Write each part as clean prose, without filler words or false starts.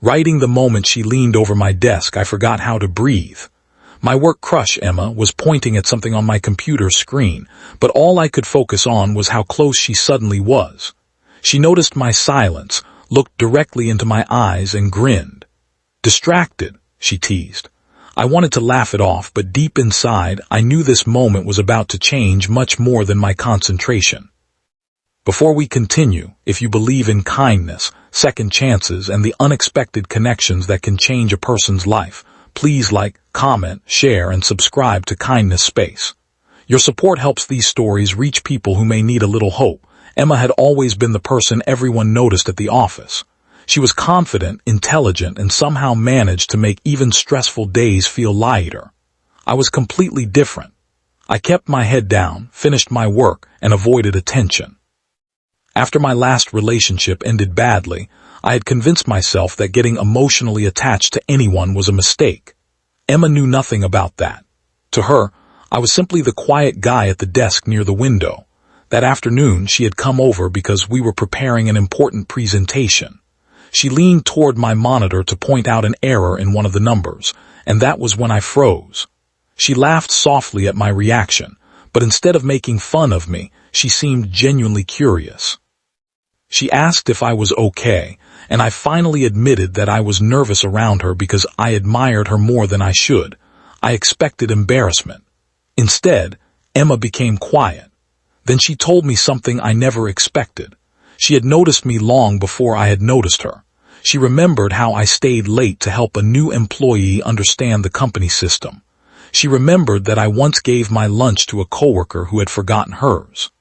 Writing the moment she leaned over my desk, I forgot how to breathe. My work crush, Emma, was pointing at something on my computer screen, but all I could focus on was how close she suddenly was. She noticed my silence, looked directly into my eyes, and grinned. "Distracted," she teased. I wanted to laugh it off, but deep inside, I knew this moment was about to change much more than my concentration. Before we continue, if you believe in kindness, second chances, and the unexpected connections that can change a person's life, please like, comment, share, and subscribe to Kindness Space. Your support helps these stories reach people who may need a little hope. Emma had always been the person everyone noticed at the office. She was confident, intelligent, and somehow managed to make even stressful days feel lighter. I was completely different. I kept my head down, finished my work, and avoided attention. After my last relationship ended badly, I had convinced myself that getting emotionally attached to anyone was a mistake. Emma knew nothing about that. To her, I was simply the quiet guy at the desk near the window. That afternoon, she had come over because we were preparing an important presentation. She leaned toward my monitor to point out an error in one of the numbers, and that was when I froze. She laughed softly at my reaction, but instead of making fun of me, she seemed genuinely curious. She asked if I was okay, and I finally admitted that I was nervous around her because I admired her more than I should. I expected embarrassment. Instead, Emma became quiet. Then she told me something I never expected. She had noticed me long before I had noticed her. She remembered how I stayed late to help a new employee understand the company system. She remembered that I once gave my lunch to a coworker who had forgotten hers.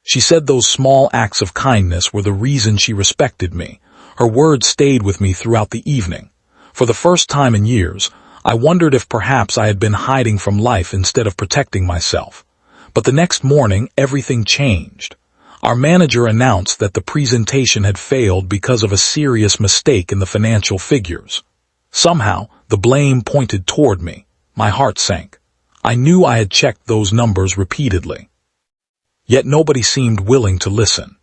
She said those small acts of kindness were the reason she respected me. Her words stayed with me throughout the evening. For the first time in years, I wondered if perhaps I had been hiding from life instead of protecting myself. But the next morning, everything changed. Our manager announced that the presentation had failed because of a serious mistake in the financial figures. Somehow, the blame pointed toward me. My heart sank. I knew I had checked those numbers repeatedly. Yet nobody seemed willing to listen.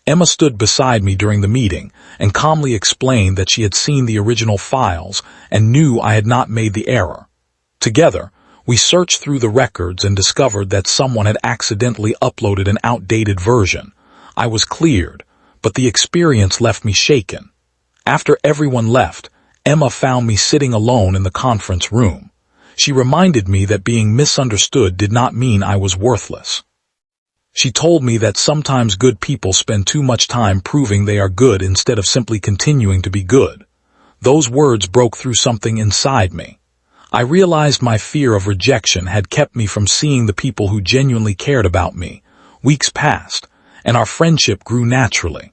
Emma stood beside me during the meeting and calmly explained that she had seen the original files and knew I had not made the error. Together, we searched through the records and discovered that someone had accidentally uploaded an outdated version. I was cleared, but the experience left me shaken. After everyone left, Emma found me sitting alone in the conference room. She reminded me that being misunderstood did not mean I was worthless. She told me that sometimes good people spend too much time proving they are good instead of simply continuing to be good. Those words broke through something inside me. I realized my fear of rejection had kept me from seeing the people who genuinely cared about me. Weeks passed, and our friendship grew naturally.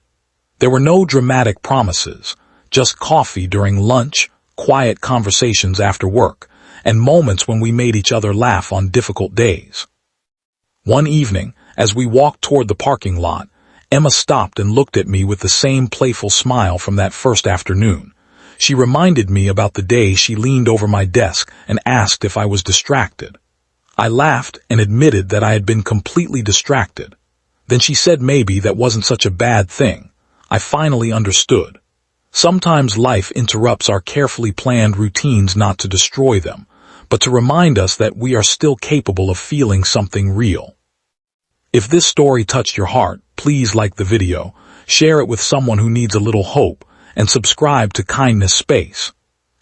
There were no dramatic promises, just coffee during lunch, quiet conversations after work, and moments when we made each other laugh on difficult days. One evening, as we walked toward the parking lot, Emma stopped and looked at me with the same playful smile from that first afternoon. She reminded me about the day she leaned over my desk and asked if I was distracted. I laughed and admitted that I had been completely distracted. Then she said maybe that wasn't such a bad thing. I finally understood. Sometimes life interrupts our carefully planned routines not to destroy them, but to remind us that we are still capable of feeling something real. If this story touched your heart, please like the video, share it with someone who needs a little hope, and subscribe to Kindness Space.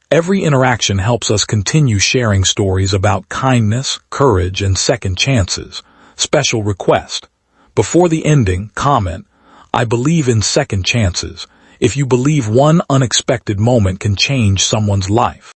Every interaction helps us continue sharing stories about kindness, courage, and second chances. Special request. Before the ending, comment, "I believe in second chances," if you believe one unexpected moment can change someone's life.